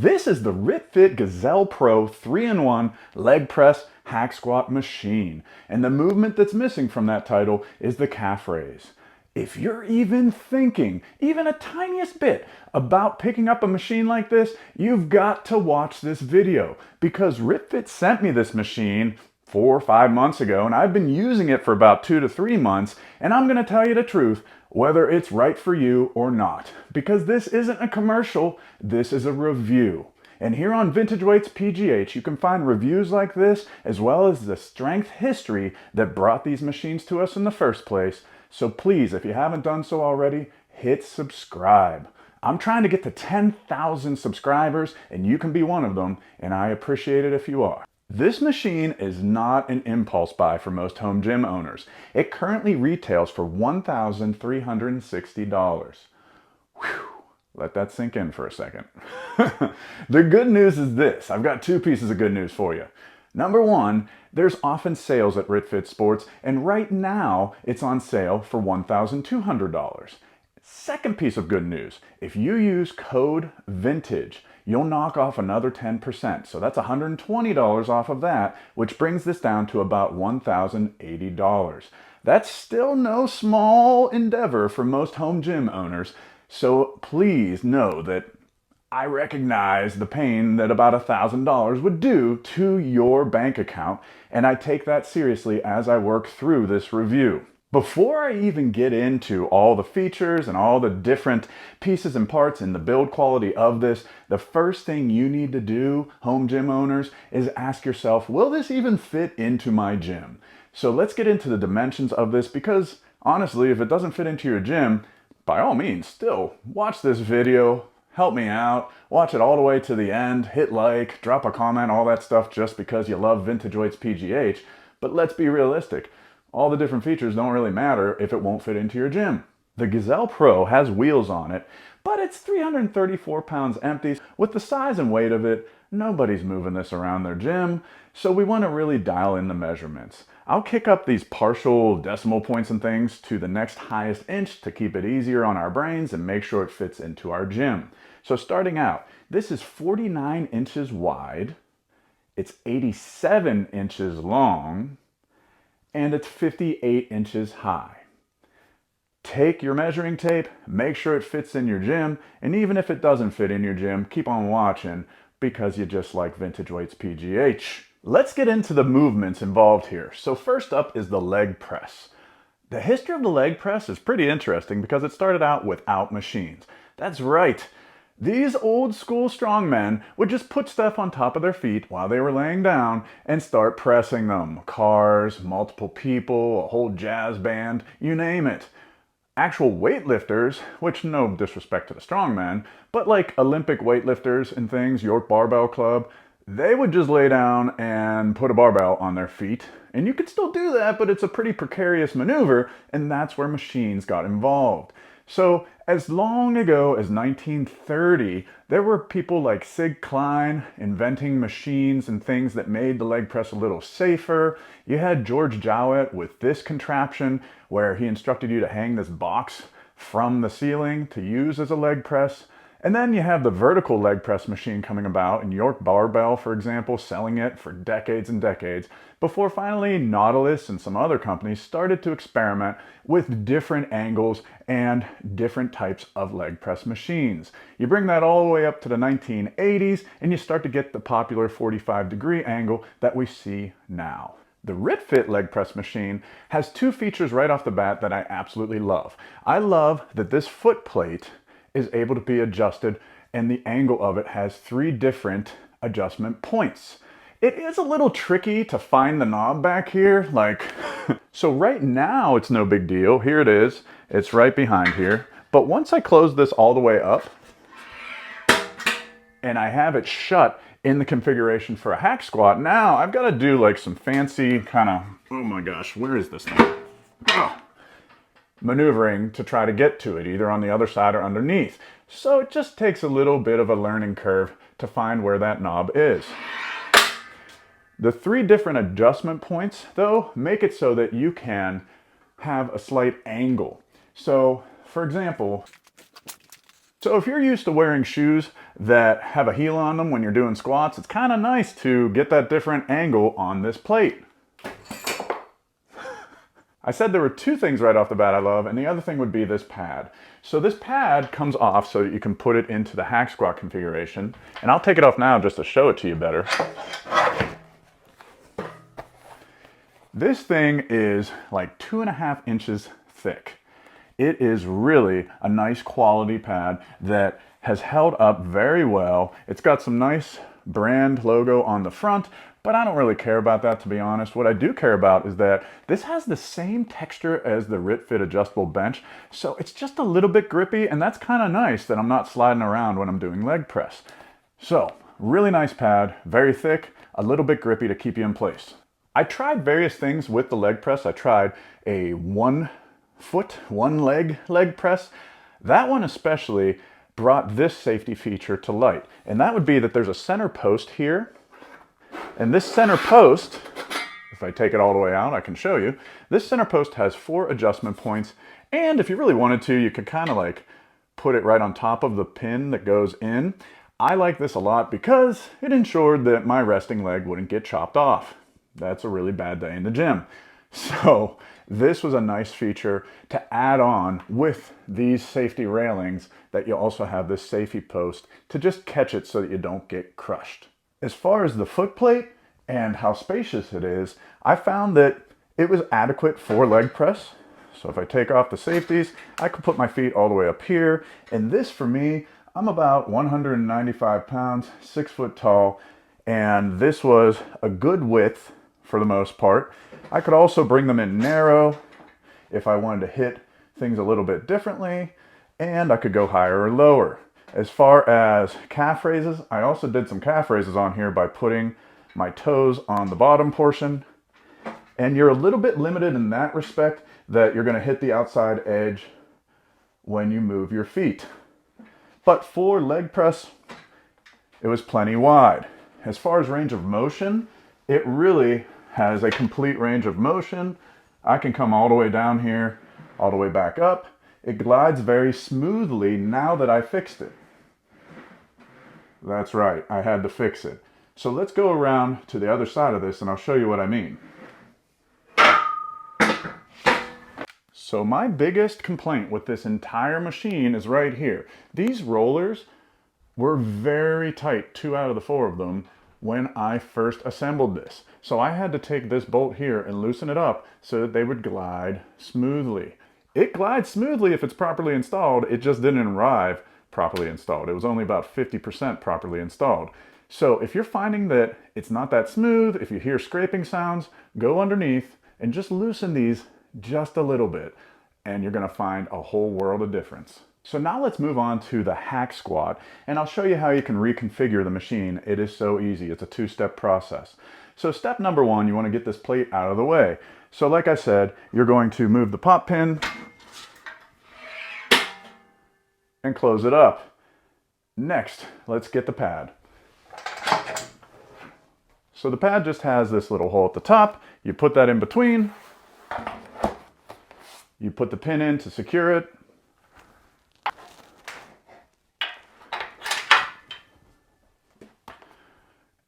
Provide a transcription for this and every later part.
This is the RitFit Gazelle Pro 3-in-1 leg press hack squat machine. And the movement that's missing from that title is the calf raise. If you're even thinking, even a tiniest bit, about picking up a machine like this, you've got to watch this video because RitFit sent me this machine 4 or 5 months ago, and I've been using it for about 2 to 3 months, and I'm gonna tell you the truth, whether it's right for you or not. Because this isn't a commercial, this is a review. And here on Vintage Weights PGH, you can find reviews like this, as well as the strength history that brought these machines to us in the first place. So please, if you haven't done so already, hit subscribe. I'm trying to get to 10,000 subscribers, and you can be one of them, and I appreciate it if you are. This machine is not an impulse buy for most home gym owners. It currently retails for $1,360. Whew, let that sink in for a second. The good news is this. I've got 2 pieces of good news for you. Number 1, there's often sales at RitFit Sports, and right now it's on sale for $1,200. Second piece of good news, if you use code VINTAGE, you'll knock off another 10%. So that's $120 off of that, which brings this down to about $1,080. That's still no small endeavor for most home gym owners. So please know that I recognize the pain that about $1,000 would do to your bank account, and I take that seriously as I work through this review. Before I even get into all the features and all the different pieces and parts and the build quality of this, the first thing you need to do, home gym owners, is ask yourself, will this even fit into my gym? So let's get into the dimensions of this because honestly, if it doesn't fit into your gym, by all means, still watch this video, help me out, watch it all the way to the end, hit like, drop a comment, all that stuff just because you love Vintage Weights PGH. But let's be realistic. All the different features don't really matter if it won't fit into your gym. The Gazelle Pro has wheels on it, but it's 334 pounds empty. With the size and weight of it, nobody's moving this around their gym, so we want to really dial in the measurements. I'll kick up these partial decimal points and things to the next highest inch to keep it easier on our brains and make sure it fits into our gym. So starting out, this is 49 inches wide, it's 87 inches long, and it's 58 inches high. Take your measuring tape, make sure it fits in your gym, and even if it doesn't fit in your gym, keep on watching because you just like Vintage Weights PGH. Let's get into the movements involved here. So first up is the leg press. The history of the leg press is pretty interesting because it started out without machines. That's right. These old school strongmen would just put stuff on top of their feet while they were laying down and start pressing them. Cars, multiple people, a whole jazz band, you name it. Actual weightlifters, which no disrespect to the strongmen, but like Olympic weightlifters and things, York Barbell Club, they would just lay down and put a barbell on their feet. And you could still do that, but it's a pretty precarious maneuver, and that's where machines got involved. So as long ago as 1930, there were people like Sig Klein inventing machines and things that made the leg press a little safer. You had George Jowett with this contraption where he instructed you to hang this box from the ceiling to use as a leg press. And then you have the vertical leg press machine coming about, and York Barbell, for example, selling it for decades and decades, before finally Nautilus and some other companies started to experiment with different angles and different types of leg press machines. You bring that all the way up to the 1980s, and you start to get the popular 45-degree angle that we see now. The RitFit leg press machine has 2 features right off the bat that I absolutely love. I love that this foot plate is able to be adjusted and the angle of it has 3 different adjustment points. It is a little tricky to find the knob back here, so right now it's no big deal. Here it is, it's right behind here. But once I close this all the way up and I have it shut in the configuration for a hack squat, now I've got to do like some fancy kind of, oh my gosh, where is this thing? Oh, maneuvering to try to get to it, either on the other side or underneath. So it just takes a little bit of a learning curve to find where that knob is. The 3 different adjustment points, though, make it so that you can have a slight angle. So, for example, So if you're used to wearing shoes that have a heel on them when you're doing squats, it's kind of nice to get that different angle on this plate. I said there were two things right off the bat I love, and the other thing would be this pad. So this pad comes off so that you can put it into the hack squat configuration. And I'll take it off now just to show it to you better. This thing is like 2.5 inches thick. It is really a nice quality pad that has held up very well. It's got some nice brand logo on the front, but I don't really care about that, to be honest. What I do care about is that this has the same texture as the RitFit adjustable bench, so it's just a little bit grippy, and that's kind of nice that I'm not sliding around when I'm doing leg press. So, really nice pad, very thick, a little bit grippy to keep you in place. I tried various things with the leg press. I tried a 1 foot, 1 leg press. That one especially brought this safety feature to light, and that would be that there's a center post here, and this center post, if I take it all the way out, I can show you, this center post has 4 adjustment points, and if you really wanted to, you could kind of like put it right on top of the pin that goes in. I like this a lot because it ensured that my resting leg wouldn't get chopped off. That's a really bad day in the gym. So this was a nice feature to add on with these safety railings, that you also have this safety post to just catch it so that you don't get crushed. As far as the foot plate and how spacious it is, I found that it was adequate for leg press. So if I take off the safeties, I can put my feet all the way up here. And this for me, I'm about 195 pounds, 6 foot tall, and this was a good width for the most part. I could also bring them in narrow if I wanted to hit things a little bit differently, and I could go higher or lower. As far as calf raises, I also did some calf raises on here by putting my toes on the bottom portion, and you're a little bit limited in that respect, that you're going to hit the outside edge when you move your feet. But for leg press, it was plenty wide. As far as range of motion, it really has a complete range of motion. I can come all the way down here, all the way back up. It glides very smoothly now that I fixed it. That's right, I had to fix it. So let's go around to the other side of this and I'll show you what I mean. So my biggest complaint with this entire machine is right here. These rollers were very tight, 2 out of the 4 of them, when I first assembled this. So I had to take this bolt here and loosen it up so that they would glide smoothly. It glides smoothly if it's properly installed, it just didn't arrive properly installed. It was only about 50% properly installed. So if you're finding that it's not that smooth, if you hear scraping sounds, go underneath and just loosen these just a little bit, and you're gonna find a whole world of difference. So now let's move on to the hack squat, and I'll show you how you can reconfigure the machine. It is so easy. It's a 2-step process. So step number 1, you want to get this plate out of the way. So like I said, you're going to move the pop pin and close it up. Next, let's get the pad. So the pad just has this little hole at the top. You put that in between. You put the pin in to secure it.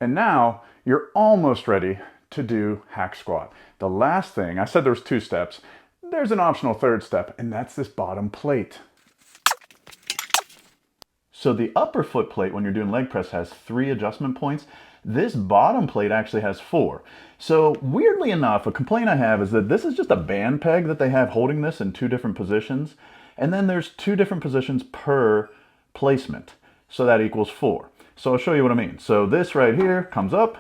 And now you're almost ready to do hack squat. The last thing, I said there was 2 steps, there's an optional 3rd step, and that's this bottom plate. So the upper foot plate when you're doing leg press has 3 adjustment points. This bottom plate actually has 4. So weirdly enough, a complaint I have is that this is just a band peg that they have holding this in 2 different positions. And then there's 2 different positions per placement. So that equals 4. So I'll show you what I mean. So this right here comes up,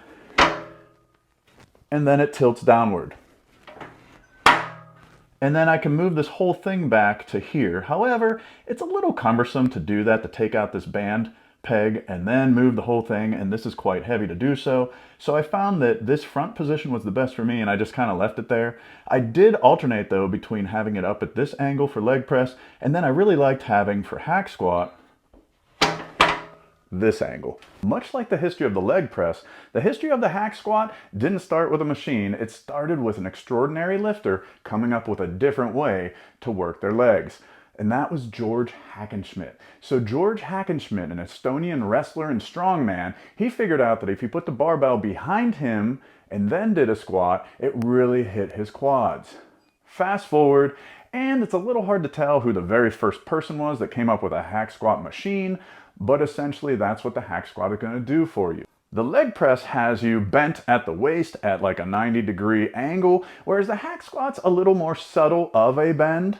and then it tilts downward. And then I can move this whole thing back to here. However, it's a little cumbersome to do that, to take out this band peg and then move the whole thing, and this is quite heavy to do so. So I found that this front position was the best for me, and I just kind of left it there. I did alternate though between having it up at this angle for leg press, and then I really liked having for hack squat this angle. Much like the history of the leg press, the history of the hack squat didn't start with a machine. It started with an extraordinary lifter coming up with a different way to work their legs. and that was George Hackenschmidt. So George Hackenschmidt, an Estonian wrestler and strongman, he figured out that if you put the barbell behind him and then did a squat, it really hit his quads. Fast forward, and it's a little hard to tell who the very first person was that came up with a hack squat machine, but essentially that's what the hack squat is going to do for you. The leg press has you bent at the waist at like a 90-degree angle, whereas the hack squat's a little more subtle of a bend.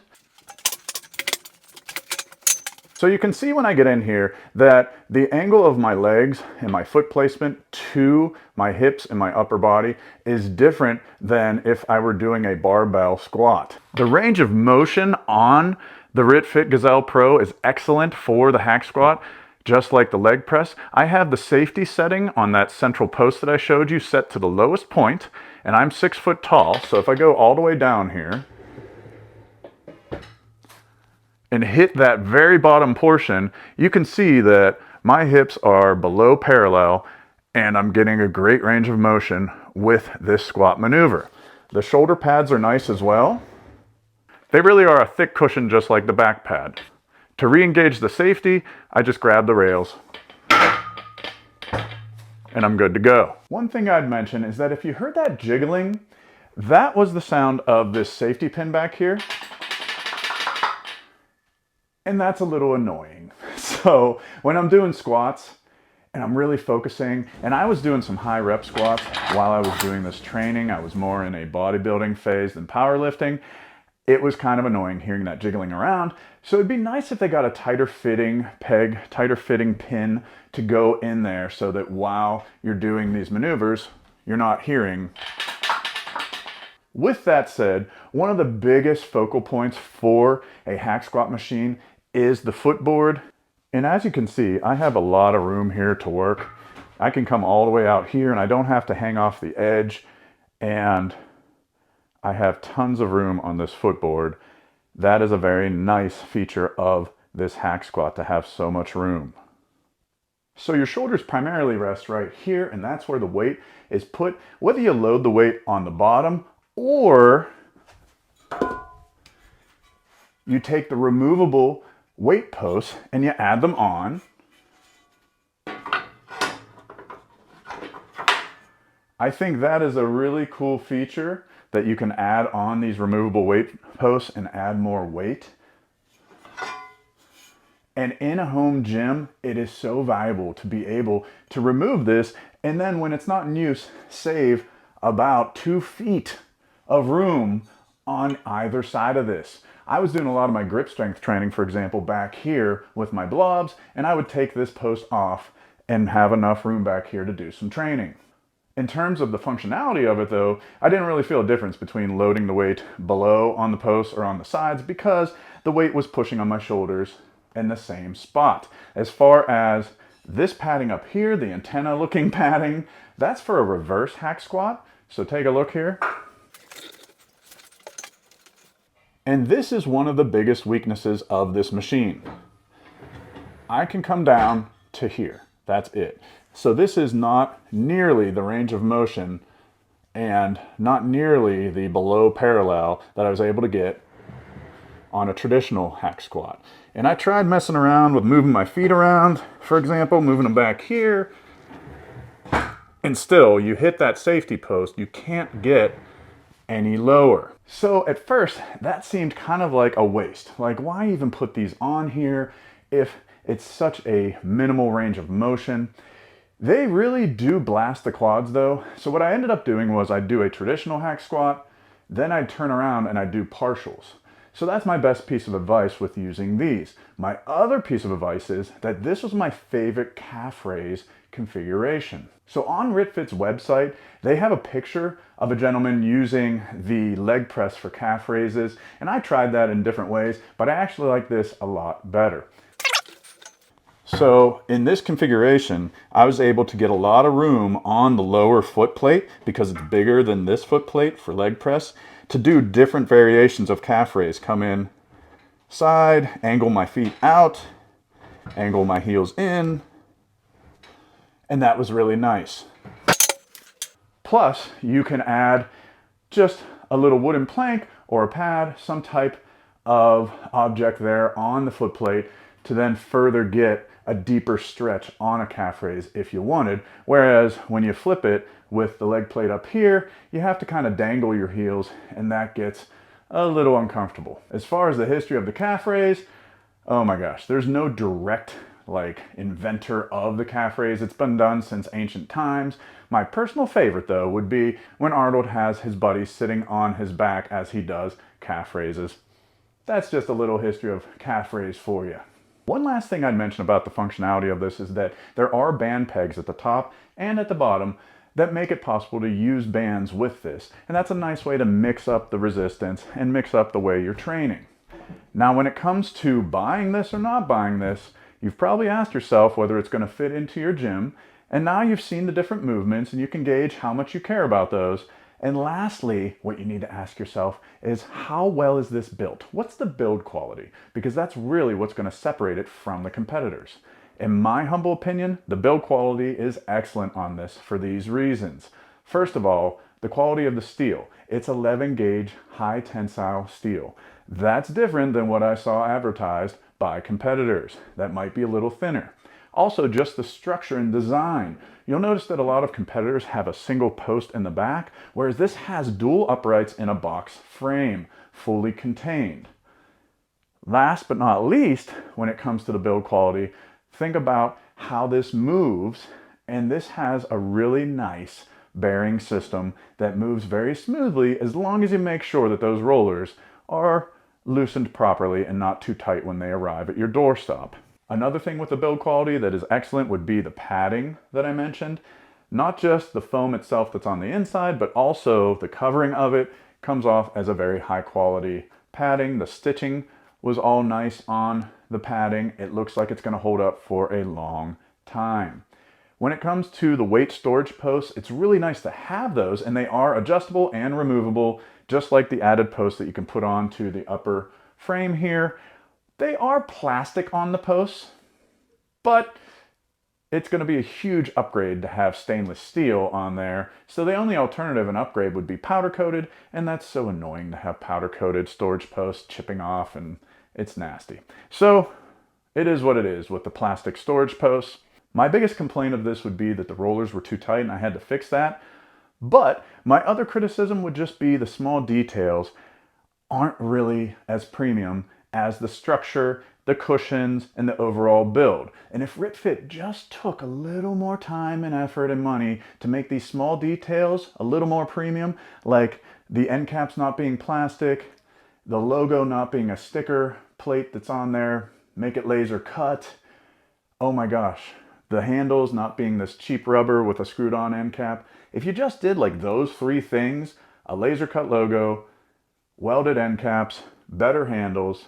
So you can see when I get in here that the angle of my legs and my foot placement to my hips and my upper body is different than if I were doing a barbell squat. The range of motion on the RitFit Gazelle Pro is excellent for the hack squat, just like the leg press. I have the safety setting on that central post that I showed you set to the lowest point, and I'm 6 foot tall, so if I go all the way down here, and hit that very bottom portion, you can see that my hips are below parallel and I'm getting a great range of motion with this squat maneuver. The shoulder pads are nice as well. They really are a thick cushion just like the back pad. To re-engage the safety, I just grab the rails and I'm good to go. One thing I'd mention is that if you heard that jiggling, that was the sound of this safety pin back here. And that's a little annoying. So when I'm doing squats and I'm really focusing, and I was doing some high rep squats while I was doing this training, I was more in a bodybuilding phase than powerlifting. It was kind of annoying hearing that jiggling around. So it'd be nice if they got a tighter fitting peg, tighter fitting pin to go in there so that while you're doing these maneuvers, you're not hearing. With that said, one of the biggest focal points for a hack squat machine is the footboard. And as you can see, I have a lot of room here to work. I can come all the way out here and I don't have to hang off the edge. And I have tons of room on this footboard. That is a very nice feature of this hack squat, to have so much room. So your shoulders primarily rest right here, and that's where the weight is put, whether you load the weight on the bottom or you take the removable weight posts and you add them on. I think that is a really cool feature, that you can add on these removable weight posts and add more weight. And in a home gym, it is so valuable to be able to remove this, and then when it's not in use, save about 2 feet of room on either side of this. I was doing a lot of my grip strength training, for example, back here with my blobs, and I would take this post off and have enough room back here to do some training. In terms of the functionality of it though, I didn't really feel a difference between loading the weight below on the posts or on the sides, because the weight was pushing on my shoulders in the same spot. As far as this padding up here, the antenna looking padding, that's for a reverse hack squat. So take a look here. And this is one of the biggest weaknesses of this machine. I can come down to here. That's it. So this is not nearly the range of motion and not nearly the below parallel that I was able to get on a traditional hack squat. And I tried messing around with moving my feet around, for example, moving them back here. And still, you hit that safety post, you can't get any lower. So at first, that seemed kind of like a waste. Like, why even put these on here if it's such a minimal range of motion? They really do blast the quads though. So what I ended up doing was I'd do a traditional hack squat, then I'd turn around and I'd do partials. So that's my best piece of advice with using these. My other piece of advice is that this was my favorite calf raise configuration. So on RitFit's website, they have a picture of a gentleman using the leg press for calf raises, and I tried that in different ways, but I actually like this a lot better. So in this configuration, I was able to get a lot of room on the lower foot plate, because it's bigger than this foot plate for leg press, to do different variations of calf raise. Come in side, angle my feet out, angle my heels in, and that was really nice. Plus, you can add just a little wooden plank or a pad, some type of object there on the foot plate to then further get a deeper stretch on a calf raise if you wanted. Whereas when you flip it with the leg plate up here, you have to kind of dangle your heels, and that gets a little uncomfortable. As far as the history of the calf raise, oh my gosh, there's no direct inventor of the calf raise. It's been done since ancient times. My personal favorite though would be when Arnold has his buddy sitting on his back as he does calf raises. That's just a little history of calf raise for you. One last thing I'd mention about the functionality of this is that there are band pegs at the top and at the bottom that make it possible to use bands with this. And that's a nice way to mix up the resistance and mix up the way you're training. Now, when it comes to buying this or not buying this, you've probably asked yourself whether it's going to fit into your gym, and now you've seen the different movements and you can gauge how much you care about those. And lastly, what you need to ask yourself is, how well is this built? What's the build quality? Because that's really what's going to separate it from the competitors. In my humble opinion, the build quality is excellent on this for these reasons. First of all, the quality of the steel. It's 11 gauge high tensile steel. That's different than what I saw advertised by competitors. That might be a little thinner. Also, just the structure and design. You'll notice that a lot of competitors have a single post in the back, whereas this has dual uprights in a box frame, fully contained. Last but not least, when it comes to the build quality, think about how this moves, and this has a really nice bearing system that moves very smoothly as long as you make sure that those rollers are loosened properly and not too tight when they arrive at your doorstop. Another thing with the build quality that is excellent would be the padding that I mentioned. Not just the foam itself that's on the inside, but also the covering of it comes off as a very high quality padding. The stitching was all nice on the padding. It looks like it's going to hold up for a long time. When it comes to the weight storage posts, it's really nice to have those, and they are adjustable and removable, just like the added posts that you can put onto the upper frame here. They are plastic on the posts, but it's going to be a huge upgrade to have stainless steel on there. So the only alternative and upgrade would be powder coated, and that's so annoying to have powder coated storage posts chipping off, and it's nasty. So it is what it is with the plastic storage posts. My biggest complaint of this would be that the rollers were too tight and I had to fix that. But my other criticism would just be the small details aren't really as premium as the structure, the cushions, and the overall build. And if RitFit just took a little more time and effort and money to make these small details a little more premium, like the end caps not being plastic, the logo not being a sticker plate that's on there, make it laser cut, oh my gosh, the handles not being this cheap rubber with a screwed on end cap. If you just did like those three things, a laser cut logo, welded end caps, better handles,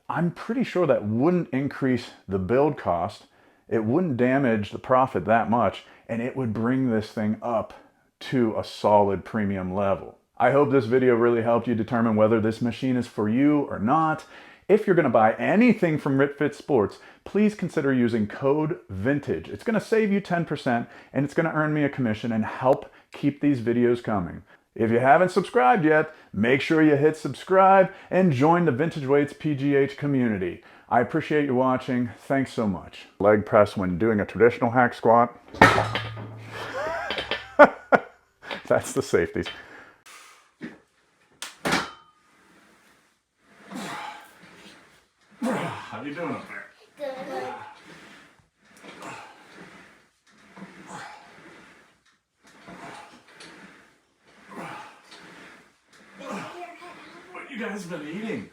I'm pretty sure that wouldn't increase the build cost. It wouldn't damage the profit that much, and it would bring this thing up to a solid premium level. I hope this video really helped you determine whether this machine is for you or not. If you're going to buy anything from RitFit Sports, please consider using code VINTAGE. It's going to save you 10%, and it's going to earn me a commission and help keep these videos coming. If you haven't subscribed yet, make sure you hit subscribe and join the Vintage Weights PGH community. I appreciate you watching. Thanks so much. Leg press when doing a traditional hack squat. That's the safeties. How you doing up there? Good. What you guys been eating?